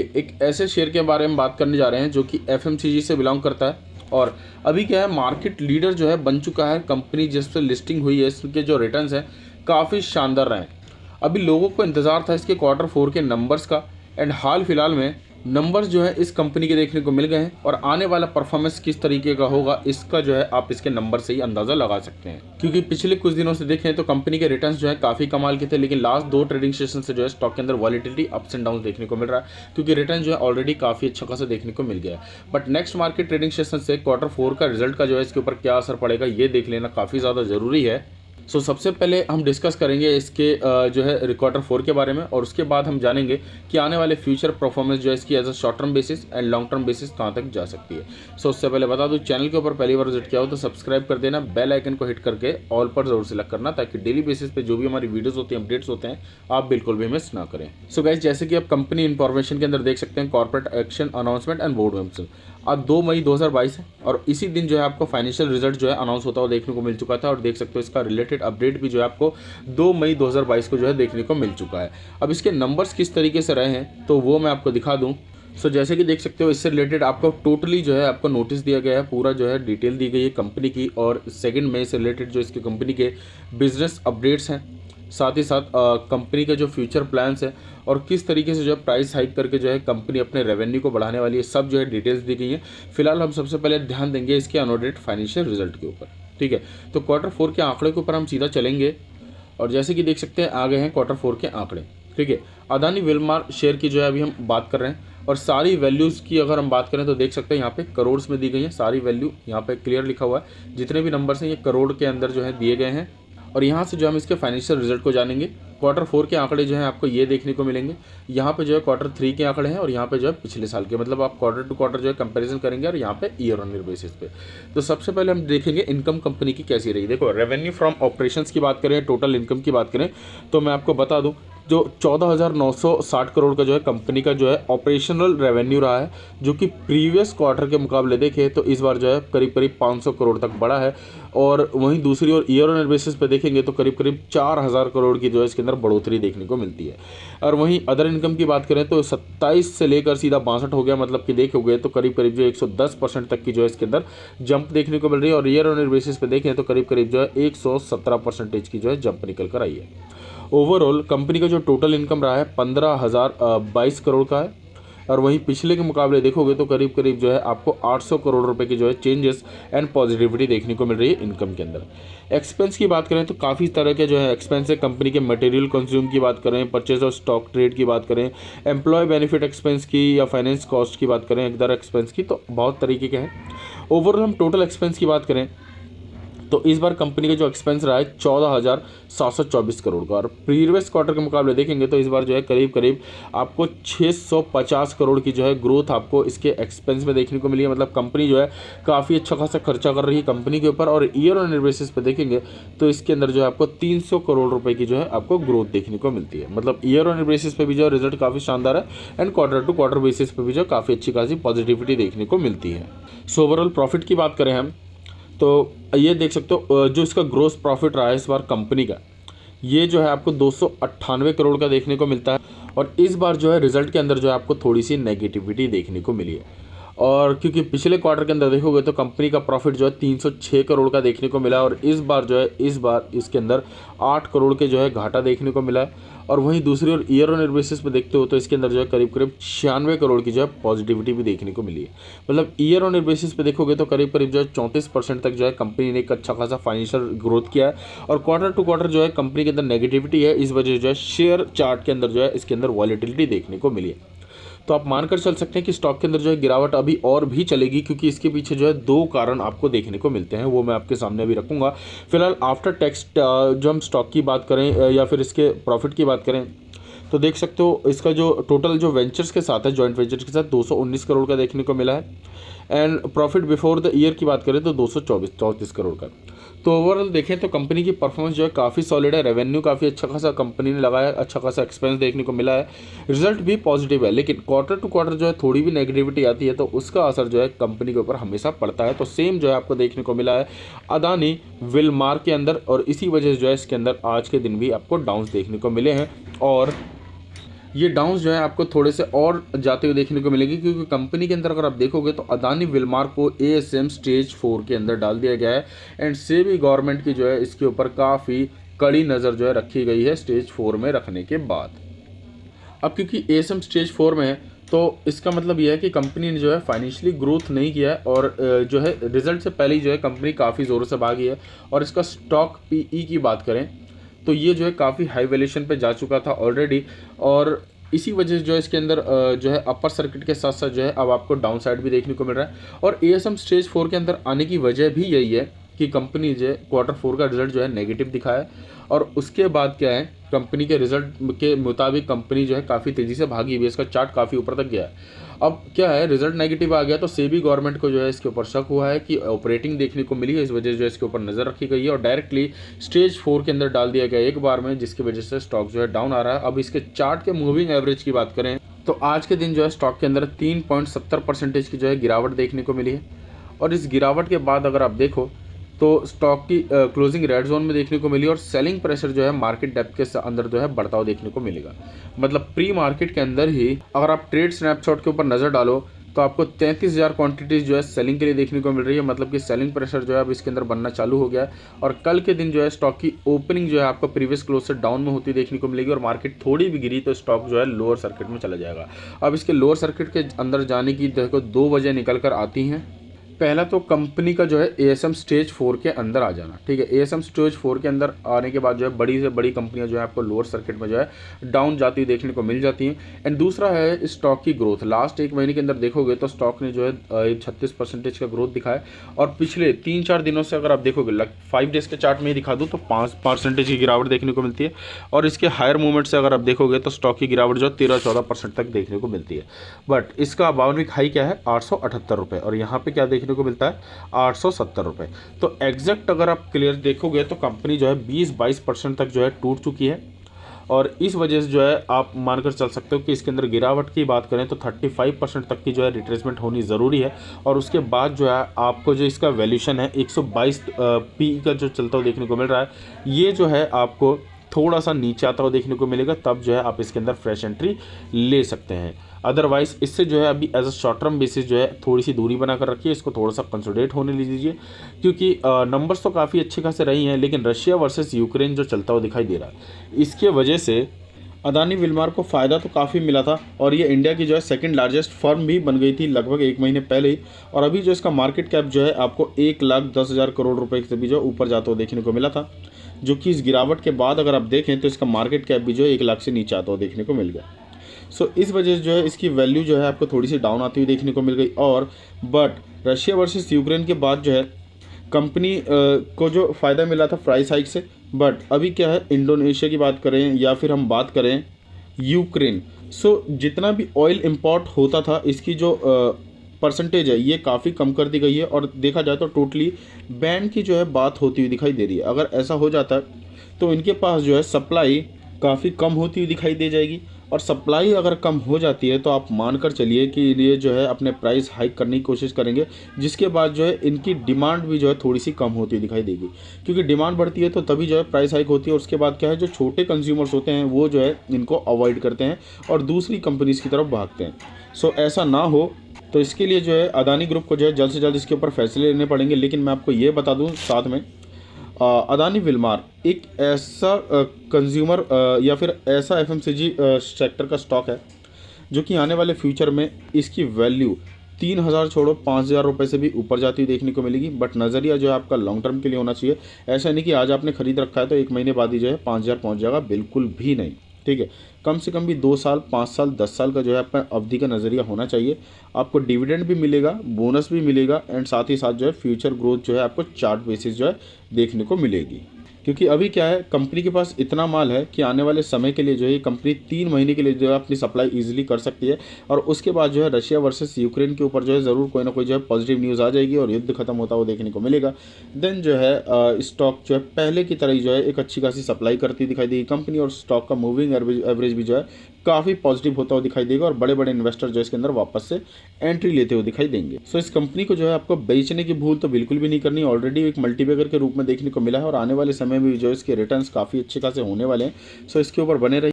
एक ऐसे शेयर के बारे में बात करने जा रहे हैं जो कि एफएमसीजी से बिलोंग करता है और अभी क्या है, मार्केट लीडर जो है बन चुका है। कंपनी जिस पे लिस्टिंग हुई है इसके जो रिटर्न्स हैं काफ़ी शानदार रहे हैं। अभी लोगों को इंतज़ार था इसके क्वार्टर फोर के नंबर्स का एंड हाल फिलहाल में नंबर्स जो है इस कंपनी के देखने को मिल गए हैं और आने वाला परफॉर्मेंस किस तरीके का होगा इसका जो है आप इसके नंबर से ही अंदाज़ा लगा सकते हैं। क्योंकि पिछले कुछ दिनों से देखें तो कंपनी के रिटर्न्स जो है काफ़ी कमाल के थे, लेकिन लास्ट दो ट्रेडिंग सेशन से जो है स्टॉक के अंदर वॉलिटिलिटी अप्स एंड डाउन देखने को मिल रहा है, क्योंकि रिटर्न जो है ऑलरेडी काफ़ी अच्छा खासा देखने को मिल गया है। But next market trading session से क्वार्टर फोर का रिजल्ट का जो है इसके ऊपर क्या असर पड़ेगा ये देख लेना काफ़ी ज़्यादा ज़रूरी है। सबसे पहले हम डिस्कस करेंगे इसके जो है क्वार्टर फोर के बारे में और उसके बाद हम जानेंगे कि आने वाले फ्यूचर परफॉर्मेंस जो है इसकी as a short term basis and long term basis कहाँ तक जा सकती है। उससे पहले बता दूं, चैनल के ऊपर पहली बार विजिट किया हो तो सब्सक्राइब कर देना, बेल आइकन को हिट करके ऑल पर जरूर सिलेक्ट करना, ताकि डेली बेसिस पे जो भी हमारी वीडियोस होती हैं, अपडेट्स होते हैं, आप बिल्कुल भी मिस ना करें। सो गाइस, जैसे कि आप कंपनी इन्फॉर्मेशन के अंदर देख सकते हैं, corporate action announcement and board members आज 2 मई 2022 है और इसी दिन जो है आपको फाइनेंशियल रिजल्ट जो है अनाउंस होता हुआ देखने को मिल चुका था और देख सकते हो इसका रिलेटेड अपडेट भी जो है आपको 2 मई 2022 को जो है देखने को मिल चुका है। अब इसके नंबर्स किस तरीके से रहे हैं तो वो मैं आपको दिखा दूं। जैसे कि देख सकते हो इससे रिलेटेड आपको टोटली जो है आपको नोटिस दिया गया है, पूरा जो है डिटेल दी गई है कंपनी की और 2 मई से रिलेटेड जो इसकी कंपनी के बिजनेस अपडेट्स हैं, साथ ही साथ कंपनी के जो फ्यूचर प्लान्स है और किस तरीके से जो है प्राइस हाइक करके जो है कंपनी अपने रेवेन्यू को बढ़ाने वाली है, सब जो है डिटेल्स दी गई हैं। फिलहाल हम सबसे पहले ध्यान देंगे इसके अनऑडिटेड फाइनेंशियल रिजल्ट के ऊपर, ठीक है। तो क्वार्टर फोर के आंकड़े के ऊपर हम सीधा चलेंगे और जैसे कि देख सकते हैं आ गए हैं क्वार्टर फोर के आंकड़े, ठीक है। अदानी विल्मार शेयर की जो है अभी हम बात कर रहे हैं और सारी वैल्यूज़ की अगर हम बात करें तो देख सकते हैं यहाँ पे करोड़ में दी गई है सारी वैल्यू, यहाँ पे क्लियर लिखा हुआ है, जितने भी नंबर्स हैं ये करोड़ के अंदर जो है दिए गए हैं। और यहाँ से जो हम इसके फाइनेंशियल रिजल्ट को जानेंगे। क्वार्टर फोर के आंकड़े जो हैं आपको ये देखने को मिलेंगे, यहाँ पे जो है क्वार्टर थ्री के आंकड़े हैं और यहाँ पे जो है पिछले साल के, मतलब आप क्वार्टर टू क्वार्टर जो है कंपैरिजन करेंगे और यहाँ पे ईयर ऑन ईयर बेसिस पे। तो सबसे पहले हम देखेंगे इनकम कंपनी की कैसी रही। देखो, रेवेन्यू फ्रॉम ऑपरेशंस की बात करें, टोटल इनकम की बात करें तो मैं आपको बता दूं जो 14,960 करोड़ का जो है कंपनी का जो है ऑपरेशनल रेवेन्यू रहा है, जो कि प्रीवियस क्वार्टर के मुकाबले देखें तो इस बार जो है करीब करीब 500 करोड़ तक बढ़ा है। और वहीं दूसरी ओर ईयर ऑन ईयर बेसिस पे देखेंगे तो करीब करीब 4,000 करोड़ की जो है इसके अंदर बढ़ोतरी देखने को मिलती है। और वहीं अदर इनकम की बात करें तो 27 से लेकर सीधा 62 हो गया, मतलब कि देखोगे तो करीब करीब जो 110% तक की जो है इसके अंदर जंप देखने को मिल रही है। और ईयर ऑन ईयर बेसिस पे देखें तो करीब करीब जो है 117% की जो है जंप निकल कर आई है। ओवरऑल कंपनी का जो टोटल इनकम रहा है 15,022 करोड़ का है और वहीं पिछले के मुकाबले देखोगे तो करीब करीब जो है आपको 800 करोड़ रुपए की जो है चेंजेस एंड पॉजिटिविटी देखने को मिल रही है इनकम के अंदर। एक्सपेंस की बात करें तो काफ़ी तरह के जो है एक्सपेंस है कंपनी के। मटेरियल कंज्यूम की बात करें, परचेज और स्टॉक ट्रेड की बात करें, एम्प्लॉय बेनिफिट एक्सपेंस की या फाइनेंस कॉस्ट की बात करें, अदर एक्सपेंस की, तो बहुत तरीके के हैं। ओवरऑल हम टोटल एक्सपेंस की बात करें तो इस बार कंपनी का जो एक्सपेंस रहा है 14,724 करोड़ का और प्रीवियस क्वार्टर के मुकाबले देखेंगे तो इस बार जो है करीब करीब आपको 650 करोड़ की जो है ग्रोथ आपको इसके एक्सपेंस में देखने को मिली है। मतलब कंपनी जो है काफ़ी अच्छा खासा खर्चा कर रही है कंपनी के ऊपर। और ईयर ऑन ईयर बेसिस पे देखेंगे तो इसके अंदर जो है आपको 300 करोड़ रुपए की जो है आपको ग्रोथ देखने को मिलती है। मतलब ईयर ऑन ईयर बेसिस पे भी जो है रिजल्ट काफ़ी शानदार है and quarter to quarter basis पे भी जो काफ़ी अच्छी खासी पॉजिटिविटी देखने को मिलती है। ओवरऑल प्रॉफिट की बात करें हम तो ये देख सकते हो जो इसका ग्रोस प्रॉफिट रहा है इस बार कंपनी का, ये जो है आपको 298 करोड़ का देखने को मिलता है। और इस बार जो है रिजल्ट के अंदर जो है आपको थोड़ी सी नेगेटिविटी देखने को मिली है। और क्योंकि पिछले क्वार्टर के अंदर देखोगे तो कंपनी का प्रॉफिट जो है 306 करोड़ का देखने को मिला और इस बार जो है इसके अंदर 8 करोड़ के जो है घाटा देखने को मिला है। और वहीं दूसरी ओर ईयर ऑन ईयर बेसिस पे देखते हो तो इसके अंदर जो है करीब करीब 96 करोड़ की जो है पॉजिटिविटी भी देखने को मिली है। मतलब ईयर ऑन ईयर बेसिस पे देखोगे तो करीब करीब जो है 34% तक जो है कंपनी ने एक अच्छा खासा फाइनेंशियल ग्रोथ किया है। और क्वार्टर टू क्वार्टर जो है कंपनी के अंदर नेगेटिविटी है, इस वजह जो है शेयर चार्ट के अंदर जो है इसके अंदर वॉलिटिलिटी देखने को मिली है। तो आप मानकर चल सकते हैं कि स्टॉक के अंदर जो है गिरावट अभी और भी चलेगी, क्योंकि इसके पीछे जो है 2 कारण आपको देखने को मिलते हैं, वो मैं आपके सामने अभी रखूंगा। फिलहाल आफ्टर टैक्स जो हम स्टॉक की बात करें या फिर इसके प्रॉफिट की बात करें तो देख सकते हो इसका जो टोटल जो वेंचर्स के साथ है, जॉइंट वेंचर्स के साथ 219 करोड़ का देखने को मिला है। And profit before the year की बात करें तो 234 करोड़ का। तो ओवरऑल देखें तो कंपनी की परफॉर्मेंस जो है काफ़ी सॉलिड है, रेवेन्यू काफ़ी अच्छा खासा कंपनी ने लगाया, अच्छा खासा एक्सपेंस देखने को मिला है, रिजल्ट भी पॉजिटिव है। लेकिन क्वार्टर टू क्वार्टर जो है थोड़ी भी नेगेटिविटी आती है तो उसका असर जो है कंपनी के ऊपर हमेशा पड़ता है। तो सेम जो है आपको देखने को मिला है अदानी विलमार के अंदर और इसी वजह से जो है इसके अंदर आज के दिन भी आपको डाउन्स देखने को मिले हैं। और ये डाउन्स जो है आपको थोड़े से और जाते हुए देखने को मिलेगी, क्योंकि कंपनी के अंदर अगर आप देखोगे तो अदानी विलमार को ASM स्टेज 4 के अंदर डाल दिया गया है एंड सेबी गवर्नमेंट की जो है इसके ऊपर काफ़ी कड़ी नज़र जो है रखी गई है स्टेज 4 में रखने के बाद। अब क्योंकि ASM स्टेज 4 में है तो इसका मतलब यह है कि कंपनी ने जो है फाइनेंशियली ग्रोथ नहीं किया है और जो है रिजल्ट से पहले ही जो है कंपनी काफ़ी ज़ोरों से भागी है। और इसका स्टॉक PE की बात करें तो ये जो है काफ़ी हाई वैल्यूएशन पे जा चुका था ऑलरेडी, और इसी वजह से जो है इसके अंदर जो है अपर सर्किट के साथ साथ जो है अब आपको डाउन साइड भी देखने को मिल रहा है। और ASM स्टेज 4 के अंदर आने की वजह भी यही है कि कंपनी जो Q4 का रिजल्ट जो है नेगेटिव दिखाया है, और उसके बाद क्या है कंपनी के रिजल्ट के मुताबिक कंपनी जो है काफ़ी तेज़ी से भागी हुई है, इसका चार्ट काफ़ी ऊपर तक गया है। अब क्या है रिजल्ट नेगेटिव आ गया तो सेबी गवर्नमेंट को जो है इसके ऊपर शक हुआ है कि ऑपरेटिंग देखने को मिली है, इस वजह से जो है इसके ऊपर नज़र रखी गई है और डायरेक्टली स्टेज 4 के अंदर डाल दिया गया एक बार में, जिसकी वजह से स्टॉक जो है डाउन आ रहा है। अब इसके चार्ट के मूविंग एवरेज की बात करें तो आज के दिन जो है स्टॉक के अंदर 3.70% की जो है गिरावट देखने को मिली है, और इस गिरावट के बाद अगर आप देखो तो स्टॉक की क्लोजिंग रेड जोन में देखने को मिली और सेलिंग प्रेशर जो है मार्केट डेप्थ के अंदर जो है बढ़ता हुआ देखने को मिलेगा। मतलब प्री मार्केट के अंदर ही अगर आप ट्रेड स्नैपशॉट के ऊपर नज़र डालो तो आपको 33,000 क्वांटिटीज़ जो है सेलिंग के लिए देखने को मिल रही है। मतलब कि सेलिंग प्रेशर जो है अब इसके अंदर बनना चालू हो गया है, और कल के दिन जो है स्टॉक की ओपनिंग जो है आपको प्रीवियस क्लोज से डाउन में होती देखने को मिलेगी, और मार्केट थोड़ी भी गिरी तो स्टॉक जो है लोअर सर्किट में चला जाएगा। अब इसके लोअर सर्किट के अंदर जाने की देखो 2 वजह निकल कर आती हैं। पहला तो कंपनी का जो है ASM स्टेज 4 के अंदर आ जाना, ठीक है। ASM स्टेज 4 के अंदर आने के बाद जो है बड़ी से बड़ी कंपनियां जो है आपको लोअर सर्किट में जो है डाउन जाती हुई देखने को मिल जाती हैं। एंड दूसरा है स्टॉक की ग्रोथ। लास्ट 1 महीने के अंदर देखोगे तो स्टॉक ने जो है 36% का ग्रोथ दिखाया, और पिछले 3-4 दिनों से अगर आप देखोगे 5 डेज के चार्ट में ही दिखा दूँ तो 5% की गिरावट देखने को मिलती है, और इसके हायर मूवमेंट से अगर आप देखोगे तो स्टॉक की गिरावट जो 13-14% तक देखने को मिलती है। बट इसका बाउंड्री हाई क्या है 878 रुपये, और यहाँ पे क्या देखने को मिलता है 870 रुपये। तो एग्जैक्ट अगर आप क्लियर देखोगे तो कंपनी जो है 20-22% तक जो है टूट चुकी है, और इस वजह से जो है आप मानकर चल सकते हो कि इसके अंदर गिरावट की बात करें तो 35% तक की जो है रिट्रेसमेंट होनी ज़रूरी है। और उसके बाद जो है आपको जो इसका वैल्यूशन है 122 PE का जो चलता हुआ देखने को मिल रहा है, ये जो है आपको थोड़ा सा नीचे आता हुआ देखने को मिलेगा, तब जो है आप इसके अंदर फ्रेश एंट्री ले सकते हैं। अदरवाइज इससे जो है अभी as a short term basis जो है थोड़ी सी दूरी बना कर रखिए, इसको थोड़ा सा कंसोलिडेट होने लीजिए, क्योंकि नंबर्स तो काफ़ी अच्छे खासे रही हैं, लेकिन रशिया वर्सेस यूक्रेन जो चलता हुआ दिखाई दे रहा है, इसके वजह से अदानी विलमार को फ़ायदा तो काफ़ी मिला था, और ये इंडिया की जो है सेकंड लार्जेस्ट फर्म भी बन गई थी लगभग 1 महीने पहले ही। और अभी जो इसका मार्केट कैप जो है आपको 1,10,000 करोड़ रुपए से भी जो ऊपर जाता हुआ देखने को मिला था, जो कि इस गिरावट के बाद अगर आप देखें तो इसका मार्केट कैप भी जो है 1 लाख से नीचे आता हुआ देखने को मिल गया। सो इस वजह से जो है इसकी वैल्यू जो है आपको थोड़ी सी डाउन आती हुई देखने को मिल गई। और बट रशिया वर्सेस यूक्रेन के बाद जो है कंपनी को जो फ़ायदा मिला था प्राइस हाइक से, बट अभी क्या है इंडोनेशिया की बात करें या फिर हम बात करें यूक्रेन, सो जितना भी ऑयल इंपोर्ट होता था इसकी जो परसेंटेज है ये काफ़ी कम कर दी गई है, और देखा जाए तो टोटली बैन की जो है बात होती हुई दिखाई दे रही है। अगर ऐसा हो जाता है तो इनके पास जो है सप्लाई काफ़ी कम होती हुई दिखाई दे जाएगी, और सप्लाई अगर कम हो जाती है तो आप मानकर चलिए कि ये जो है अपने प्राइस हाइक करने की कोशिश करेंगे, जिसके बाद जो है इनकी डिमांड भी जो है थोड़ी सी कम होती दिखाई देगी, क्योंकि डिमांड बढ़ती है तो तभी जो है प्राइस हाइक होती है। और उसके बाद क्या है जो छोटे कंज्यूमर्स होते हैं वो जो है इनको अवॉइड करते हैं और दूसरी कंपनीज़ की तरफ भागते हैं। सो ऐसा ना हो तो इसके लिए जो है अदानी ग्रुप को जो है जल्द से जल्द इसके ऊपर फैसले लेने पड़ेंगे। लेकिन मैं आपको ये बता दूँ साथ में अदानी विलमार एक ऐसा कंज्यूमर या फिर ऐसा FMCG सेक्टर का स्टॉक है जो कि आने वाले फ्यूचर में इसकी वैल्यू 3,000 छोड़ो 5,000 रुपये से भी ऊपर जाती हुई देखने को मिलेगी। बट नज़रिया जो है आपका लॉन्ग टर्म के लिए होना चाहिए। ऐसा नहीं कि आज आपने खरीद रखा है तो 1 महीने बाद ही जो है 5,000 पहुँच जाएगा, बिल्कुल भी नहीं, ठीक है। कम से कम भी 2 साल, 5 साल, 10 साल का जो है आपका अवधि का नज़रिया होना चाहिए। आपको डिविडेंड भी मिलेगा, बोनस भी मिलेगा, एंड साथ ही साथ जो है फ्यूचर ग्रोथ जो है आपको चार्ट बेसिस जो है देखने को मिलेगी। क्योंकि अभी क्या है कंपनी के पास इतना माल है कि आने वाले समय के लिए जो है ये कंपनी 3 महीने के लिए जो है अपनी सप्लाई इजीली कर सकती है, और उसके बाद जो है रशिया वर्सेस यूक्रेन के ऊपर जो है ज़रूर कोई ना कोई जो है पॉजिटिव न्यूज़ आ जाएगी और युद्ध खत्म होता हुआ देखने को मिलेगा। देन जो है स्टॉक जो है पहले की तरह ही जो है एक अच्छी खासी सप्लाई करती दिखाई देगी कंपनी, और स्टॉक का मूविंग एवरेज भी जो है काफ़ी पॉजिटिव होता हुआ दिखाई देगा, और बड़े बड़े इन्वेस्टर जो इसके अंदर वापस से एंट्री लेते हुए दिखाई देंगे। सो इस कंपनी को जो है आपको बेचने की भूल तो बिल्कुल भी नहीं करनी। ऑलरेडी एक मल्टीबैगर के रूप में देखने को मिला है, और आने वाले समय में जो इसके रिटर्न्स काफ़ी अच्छे खासे होने वाले हैं। सो इसके ऊपर बने रहिए।